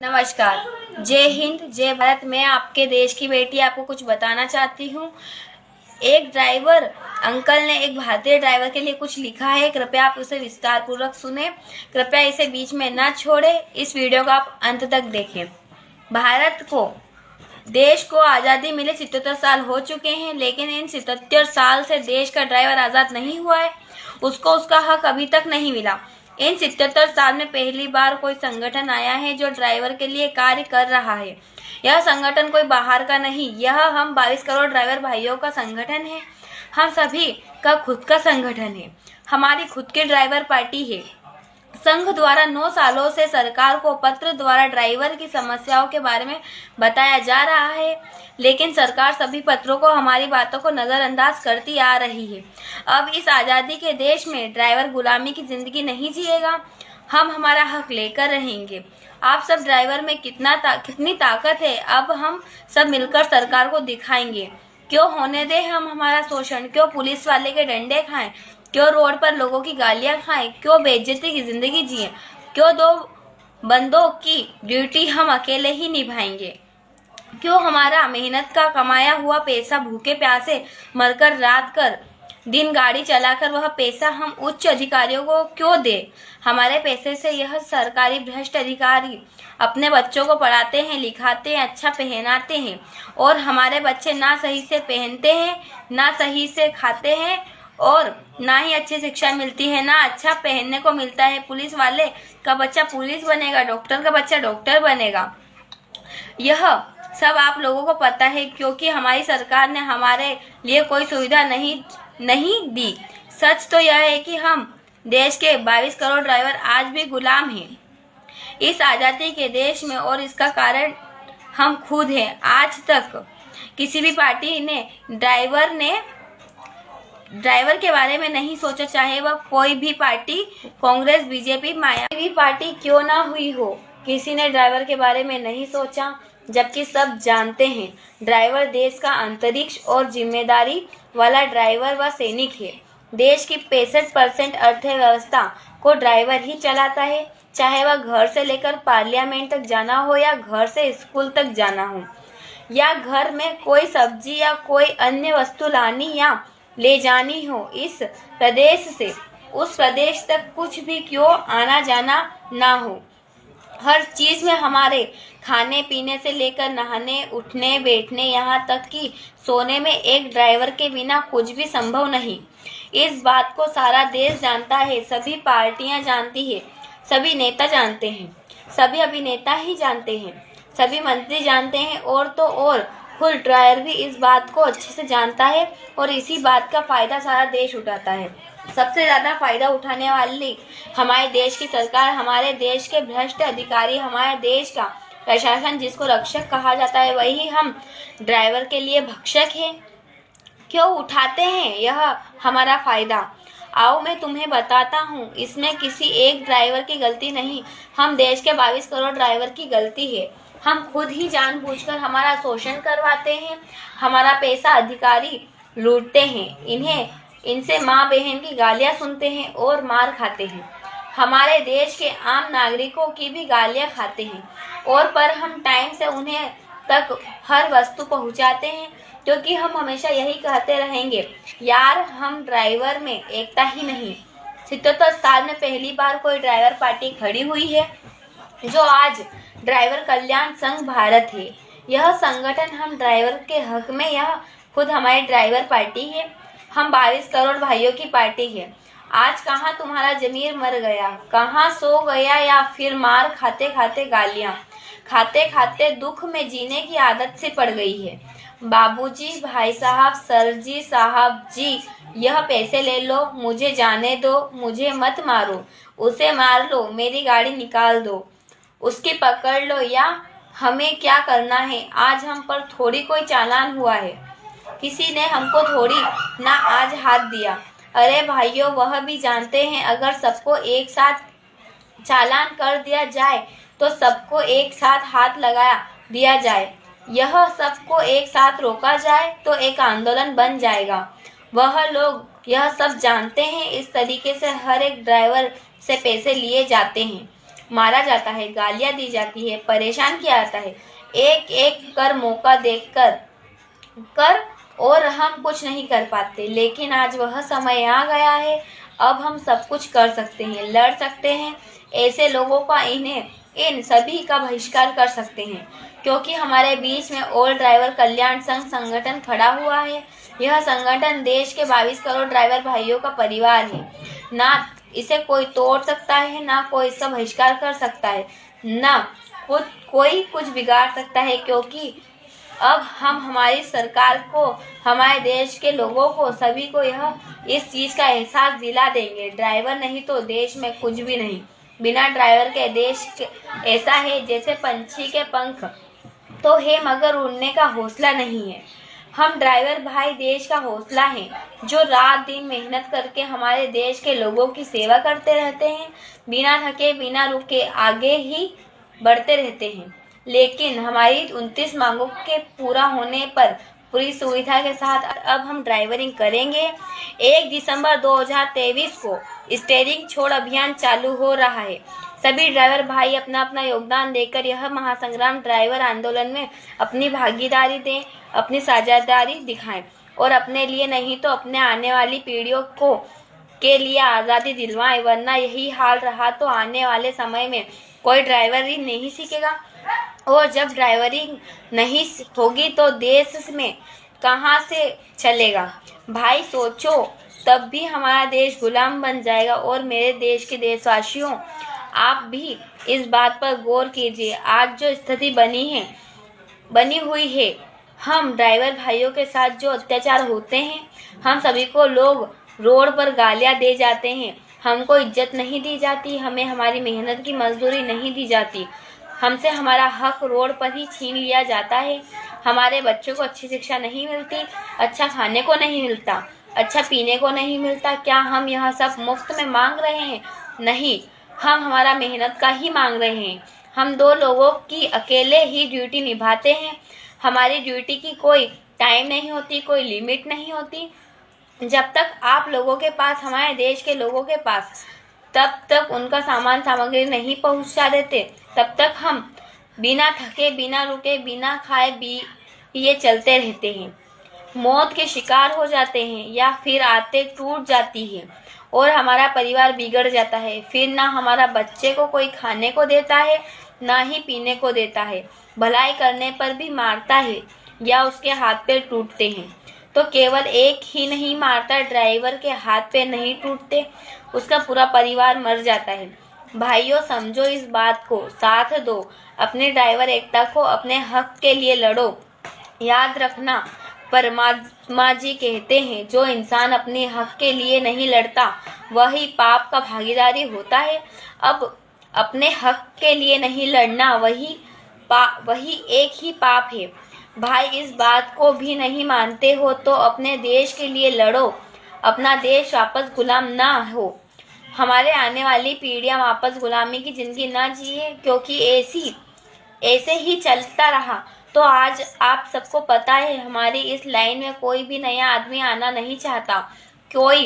नमस्कार। जय हिंद, जय भारत। मैं आपके देश की बेटी आपको कुछ बताना चाहती हूँ। एक ड्राइवर अंकल ने एक भारतीय ड्राइवर के लिए कुछ लिखा है। कृपया आप उसे विस्तार पूर्वक सुने। कृपया इसे बीच में न छोड़े। इस वीडियो को आप अंत तक देखें। देश को आज़ादी मिले 77 साल हो चुके हैं, लेकिन इन 77 साल से देश का ड्राइवर आज़ाद नहीं हुआ है। उसको उसका हक अभी तक नहीं मिला। इन 77 साल में पहली बार कोई संगठन आया है जो ड्राइवर के लिए कार्य कर रहा है। यह संगठन कोई बाहर का नहीं, यह हम 22 करोड़ ड्राइवर भाइयों का संगठन है। हम सभी का खुद का संगठन है। हमारी खुद की ड्राइवर पार्टी है। संघ द्वारा 9 सालों से सरकार को पत्र द्वारा ड्राइवर की समस्याओं के बारे में बताया जा रहा है, लेकिन सरकार सभी पत्रों को, हमारी बातों को नज़रअंदाज करती आ रही है। अब इस आज़ादी के देश में ड्राइवर गुलामी की जिंदगी नहीं जिएगा। हम हमारा हक लेकर रहेंगे। आप सब ड्राइवर में कितनी ताकत है, अब हम सब मिलकर सरकार को दिखाएंगे। क्यों होने दे हम हमारा शोषण? क्यों पुलिस वाले के डंडे खाएं? क्यों रोड पर लोगों की गालियां खाएं? क्यों बेइज्जती की जिंदगी जिएं? क्यों 2 बंदों की ड्यूटी हम अकेले ही निभाएंगे? क्यों हमारा मेहनत का कमाया हुआ पैसा भूखे प्यासे मरकर रात कर दिन गाड़ी चलाकर वह पैसा हम उच्च अधिकारियों को क्यों दे? हमारे पैसे से यह सरकारी भ्रष्ट अधिकारी अपने बच्चों को पढ़ाते हैं, लिखाते हैं, अच्छा पहनाते हैं, और हमारे बच्चे ना सही से पहनते हैं, ना सही से खाते हैं, और ना ही अच्छी शिक्षा मिलती है, ना अच्छा पहनने को मिलता है। पुलिस वाले का बच्चा पुलिस बनेगा, डॉक्टर का बच्चा डॉक्टर बनेगा। यह सब आप लोगों को पता है, क्योंकि हमारी सरकार ने हमारे लिए कोई सुविधा नहीं दी। सच तो यह है कि हम देश के 22 करोड़ ड्राइवर आज भी गुलाम हैं इस आज़ादी के देश में, और इसका कारण हम खुद हैं। आज तक किसी भी पार्टी ने ड्राइवर के बारे में नहीं सोचा, चाहे वह कोई भी party, Congress, BJP, Mayawati party क्यों ना हुई हो। किसी ने ड्राइवर के बारे में नहीं सोचा, जबकि सब जानते हैं ड्राइवर देश का अंतरिक्ष और जिम्मेदारी वाला ड्राइवर व सैनिक है। देश की 65% अर्थव्यवस्था को ड्राइवर ही चलाता है, चाहे वह घर से लेकर पार्लियामेंट तक जाना हो, या घर से स्कूल तक जाना हो, या घर में कोई सब्जी या कोई अन्य वस्तु लानी या ले जानी हो। इस प्रदेश से उस प्रदेश तक कुछ भी क्यों आना जाना ना हो, हर चीज में, हमारे खाने पीने से लेकर नहाने, उठने, बैठने, यहाँ तक कि सोने में एक ड्राइवर के बिना कुछ भी संभव नहीं। इस बात को सारा देश जानता है, सभी पार्टियां जानती है, सभी नेता जानते हैं, सभी अभिनेता ही जानते हैं, सभी मंत्री जानते हैं, और तो और खुद ड्राइवर भी इस बात को अच्छे से जानता है, और इसी बात का फायदा सारा देश उठाता है। सबसे ज्यादा फायदा उठाने वाली हमारे देश की सरकार, हमारे देश के भ्रष्ट अधिकारी, हमारे देश का प्रशासन, जिसको रक्षक कहा जाता है, वही हम ड्राइवर के लिए भक्षक है। क्यों उठाते हैं यह हमारा फायदा? आओ मैं तुम्हें बताता हूँ। इसमें किसी एक ड्राइवर की गलती नहीं, हम देश के 22 करोड़ ड्राइवर की गलती है। हम खुद ही जानबूझकर हमारा शोषण करवाते हैं, हमारा पैसा अधिकारी लूटते हैं, इनसे माँ बहन की गालियाँ सुनते हैं और मार खाते हैं। हमारे देश के आम नागरिकों की भी गालियाँ खाते हैं, और पर हम टाइम से उन्हें तक हर वस्तु पहुँचाते हैं, क्योंकि हम हमेशा यही कहते रहेंगे, यार हम ड्राइवर में एकता ही नहीं। 77 साल में पहली बार कोई ड्राइवर पार्टी खड़ी हुई है, जो आज ड्राइवर कल्याण संघ भारत है। यह संगठन हम ड्राइवर के हक में, यह खुद हमारी ड्राइवर पार्टी है। हम 22 करोड़ भाइयों की पार्टी है। आज कहाँ तुम्हारा जमीर मर गया, कहाँ सो गया, या फिर मार खाते खाते, गालियाँ खाते खाते दुख में जीने की आदत से पड़ गई है। बाबूजी, भाई साहब, सर जी, साहब जी, यह पैसे ले लो, मुझे जाने दो, मुझे मत मारो, उसे मार लो, मेरी गाड़ी निकाल दो, उसकी पकड़ लो, या हमें क्या करना है? आज हम पर थोड़ी कोई चालान हुआ है, किसी ने हमको थोड़ी ना आज हाथ दिया। अरे भाइयों, वह भी जानते हैं, अगर सबको एक साथ चालान कर दिया जाए तो सबको एक साथ हाथ लगा दिया जाए, यह सबको एक साथ रोका जाए तो एक आंदोलन बन जाएगा। वह लोग यह सब जानते हैं। इस तरीके से हर एक ड्राइवर से पैसे लिए जाते हैं। मारा जाता है, गालियां दी जाती है, परेशान किया जाता है, एक एक कर मौका कर और हम कुछ नहीं कर पाते। लेकिन आज वह समय आ गया है, अब हम सब कुछ कर सकते हैं, लड़ सकते हैं ऐसे लोगों का, इन सभी का बहिष्कार कर सकते हैं, क्योंकि हमारे बीच में ऑल ड्राइवर कल्याण संघ संगठन खड़ा हुआ है। यह संगठन देश के 22 करोड़ ड्राइवर भाइयों का परिवार है। ना इसे कोई तोड़ सकता है, ना कोई इसका बहिष्कार कर सकता है, ना कोई कुछ बिगाड़ सकता है, क्योंकि अब हम हमारी सरकार को, हमारे देश के लोगों को, सभी को इस चीज़ का एहसास दिला देंगे। ड्राइवर नहीं तो देश में कुछ भी नहीं। बिना ड्राइवर के देश ऐसा है जैसे पंछी के पंख तो है मगर उड़ने का हौसला नहीं है। हम ड्राइवर भाई देश का हौसला हैं, जो रात दिन मेहनत करके हमारे देश के लोगों की सेवा करते रहते हैं, बिना थके बिना रुके आगे ही बढ़ते रहते हैं। लेकिन हमारी 29 मांगों के पूरा होने पर पूरी सुविधा के साथ अब हम ड्राइवरिंग करेंगे। 1 दिसंबर 2023 को स्टीयरिंग छोड़ अभियान चालू हो रहा है। सभी ड्राइवर भाई अपना अपना योगदान देकर यह महासंग्राम ड्राइवर आंदोलन में अपनी भागीदारी दें, अपनी साझेदारी दिखाएं और अपने लिए नहीं तो अपने आने वाली पीढ़ियों के लिए आज़ादी दिलवाएं। वरना यही हाल रहा तो आने वाले समय में कोई ड्राइवरी नहीं सीखेगा, और जब ड्राइवरिंग नहीं होगी तो देश में कहाँ से चलेगा। भाई सोचो, तब भी हमारा देश गुलाम बन जाएगा। और मेरे देश के देशवासियों, आप भी इस बात पर गौर कीजिए। आज जो स्थिति बनी हुई है, हम ड्राइवर भाइयों के साथ जो अत्याचार होते हैं, हम सभी को लोग रोड पर गालियां दे जाते हैं, हमको इज्जत नहीं दी जाती, हमें हमारी मेहनत की मजदूरी नहीं दी जाती, हमसे हमारा हक रोड पर ही छीन लिया जाता है। हमारे बच्चों को अच्छी शिक्षा नहीं मिलती, अच्छा खाने को नहीं मिलता, अच्छा पीने को नहीं मिलता। क्या हम यह सब मुफ्त में मांग रहे हैं? नहीं, हम हमारा मेहनत का ही मांग रहे हैं। हम 2 लोगों की अकेले ही ड्यूटी निभाते हैं। हमारी ड्यूटी की कोई टाइम नहीं होती, कोई लिमिट नहीं होती। जब तक आप लोगों के पास, हमारे देश के लोगों के पास तब तक उनका सामान सामग्री नहीं पहुंचा देते, तब तक हम बिना थके बिना रुके बिना खाए पिए चलते रहते हैं, मौत के शिकार हो जाते हैं, या फिर आते टूट जाती है और हमारा परिवार बिगड़ जाता है। फिर ना हमारा बच्चे को कोई खाने को देता है, ना ही पीने को देता है, भलाई करने पर भी मारता है या उसके हाथ पैर टूटते हैं। तो केवल एक ही नहीं मारता, ड्राइवर के हाथ पैर नहीं टूटते, उसका पूरा परिवार मर जाता है। भाइयों, समझो इस बात को, साथ दो, अपने ड्राइवर एकता को, अपने हक के लिए लड़ो। याद रखना, परमात्मा जी कहते हैं, जो इंसान अपने हक के लिए नहीं लड़ता वही पाप का भागीदारी होता है। अब अपने हक के लिए नहीं लड़ना वही एक ही पाप है। भाई, इस बात को भी नहीं मानते हो तो अपने देश के लिए लड़ो, अपना देश वापस गुलाम ना हो, हमारे आने वाली पीढ़ियां वापस गुलामी की जिंदगी ना जिए। क्योंकि ऐसे ही चलता रहा तो आज आप सबको पता है, हमारी इस लाइन में कोई भी नया आदमी आना नहीं चाहता, कोई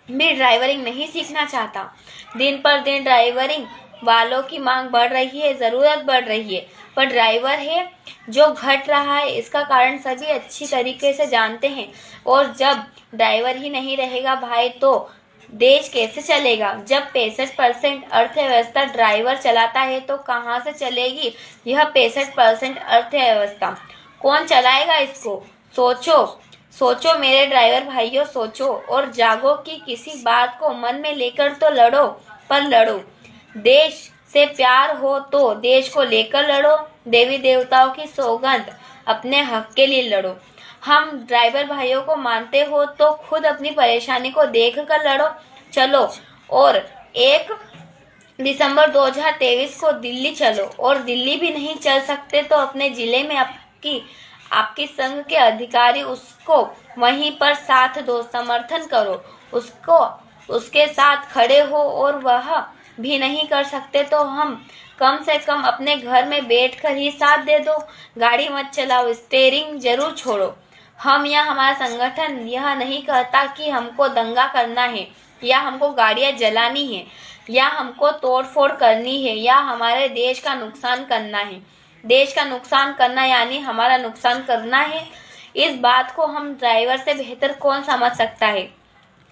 भी ड्राइवरिंग नहीं सीखना चाहता। दिन पर दिन ड्राइवरिंग वालों की मांग बढ़ रही है, ज़रूरत बढ़ रही है, पर ड्राइवर है जो घट रहा है। इसका कारण सभी अच्छी तरीके से जानते हैं। और जब ड्राइवर ही नहीं रहेगा भाई, तो देश कैसे चलेगा? जब 65% अर्थव्यवस्था ड्राइवर चलाता है तो कहाँ से चलेगी यह 65% अर्थव्यवस्था? कौन चलाएगा इसको? सोचो मेरे ड्राइवर भाइयों, सोचो और जागो कि किसी बात को मन में लेकर तो लड़ो, पर लड़ो। देश से प्यार हो तो देश को लेकर लड़ो। देवी देवताओं की सौगंध, अपने हक के लिए लड़ो। हम ड्राइवर भाइयों को मानते हो तो खुद अपनी परेशानी को देख कर लड़ो। चलो और 1 दिसंबर 2023 को दिल्ली चलो, और दिल्ली भी नहीं चल सकते तो अपने जिले में आपकी संघ के अधिकारी उसको वहीं पर साथ दो, समर्थन करो, उसके साथ खड़े हो। और वह भी नहीं कर सकते तो हम कम से कम अपने घर में बैठकर ही साथ दे दो। गाड़ी मत चलाओ, स्टीयरिंग जरूर छोड़ो। हम या हमारा संगठन यह नहीं कहता कि हमको दंगा करना है या हमको गाड़ियां जलानी है। या हमको तोड़फोड़ करनी है या हमारे देश का नुकसान करना है। देश का नुकसान करना यानी हमारा नुकसान करना है। इस बात को हम ड्राइवर से बेहतर कौन समझ सकता है।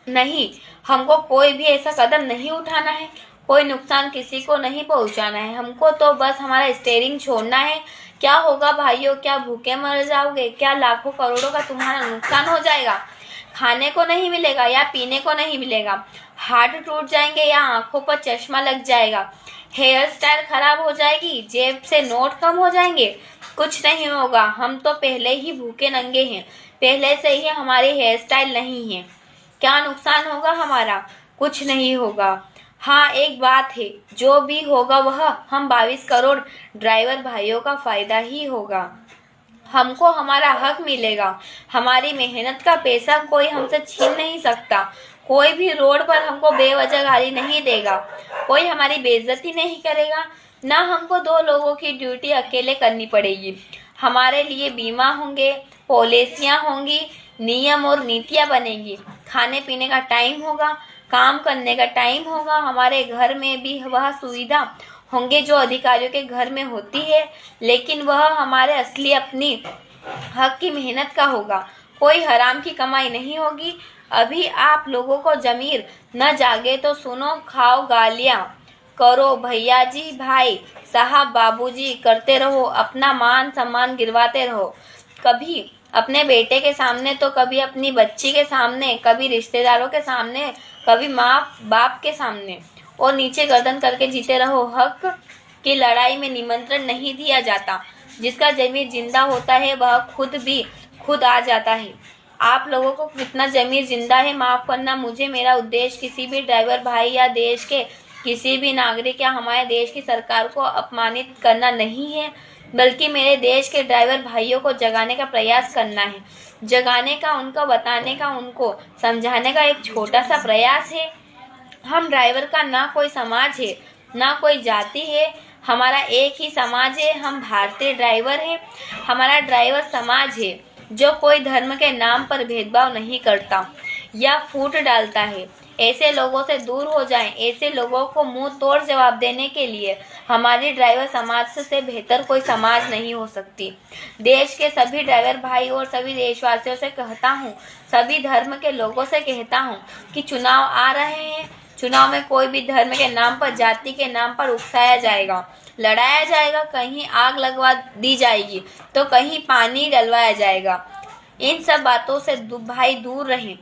नहीं, हमको कोई भी ऐसा कदम नहीं उठाना है, कोई नुकसान किसी को नहीं पहुंचाना है। हमको तो बस हमारा स्टीयरिंग छोड़ना है। क्या होगा भाइयों, क्या भूखे मर जाओगे, क्या लाखों करोड़ों का तुम्हारा नुकसान हो जाएगा, खाने को नहीं मिलेगा या पीने को नहीं मिलेगा, हाथ टूट जाएंगे या आंखों पर चश्मा लग जाएगा, हेयर स्टाइल खराब हो जाएगी, जेब से नोट कम हो जाएंगे, कुछ नहीं होगा। हम तो पहले ही भूखे नंगे हैं, पहले से ही हमारी हेयर स्टाइल नहीं है। क्या नुकसान होगा हमारा? कुछ नहीं होगा। हाँ, एक बात है, जो भी होगा वह हम 22 करोड़ ड्राइवर भाइयों का फायदा ही होगा। हमको हमारा हक मिलेगा। हमारी मेहनत का पैसा कोई हमसे छीन नहीं सकता। कोई भी रोड पर हमको बेवजह गाली नहीं देगा, कोई हमारी बेइज्जती नहीं करेगा, ना हमको 2 लोगों की ड्यूटी अकेले करनी पड़ेगी। हमारे लिए बीमा होंगे, पॉलिसियाँ होंगी, नियम और नीतियाँ बनेगी, खाने पीने का टाइम होगा, काम करने का टाइम होगा। हमारे घर में भी वह सुविधा होंगे जो अधिकारियों के घर में होती है, लेकिन वह हमारे असली अपनी हक की मेहनत का होगा। कोई हराम की कमाई नहीं होगी। अभी आप लोगों को जमीर न जागे तो सुनो, खाओ गालियाँ, करो भैया जी, भाई साहब, बाबूजी करते रहो, अपना मान सम्मान गिरवाते रहो। कभी अपने बेटे के सामने तो कभी अपनी बच्ची के सामने, कभी रिश्तेदारों के सामने, कभी माँ बाप के सामने, और नीचे गर्दन करके जीते रहो। हक की लड़ाई में निमंत्रण नहीं दिया जाता। जिसका जमीर जिंदा होता है वह खुद आ जाता है। आप लोगों को कितना जमीर जिंदा है माफ़ करना मुझे। मेरा उद्देश्य किसी भी ड्राइवर भाई या देश के किसी भी नागरिक या हमारे देश की सरकार को अपमानित करना नहीं है, बल्कि मेरे देश के ड्राइवर भाइयों को जगाने का प्रयास करना है। जगाने का, उनको बताने का, उनको समझाने का एक छोटा सा प्रयास है। हम ड्राइवर का ना कोई समाज है, ना कोई जाति है, हमारा एक ही समाज है। हम भारतीय ड्राइवर हैं। हमारा ड्राइवर समाज है जो कोई धर्म के नाम पर भेदभाव नहीं करता या फूट डालता है। ऐसे लोगों से दूर हो जाएं। ऐसे लोगों को मुंह तोड़ जवाब देने के लिए हमारी ड्राइवर समाज से बेहतर कोई समाज नहीं हो सकती। देश के सभी ड्राइवर भाई और सभी देशवासियों से कहता हूँ, सभी धर्म के लोगों से कहता हूँ कि चुनाव आ रहे हैं। चुनाव में कोई भी धर्म के नाम पर, जाति के नाम पर उकसाया जाएगा, लड़ाया जाएगा, कहीं आग लगवा दी जाएगी तो कहीं पानी डलवाया जाएगा। इन सब बातों से भाई दूर रहें।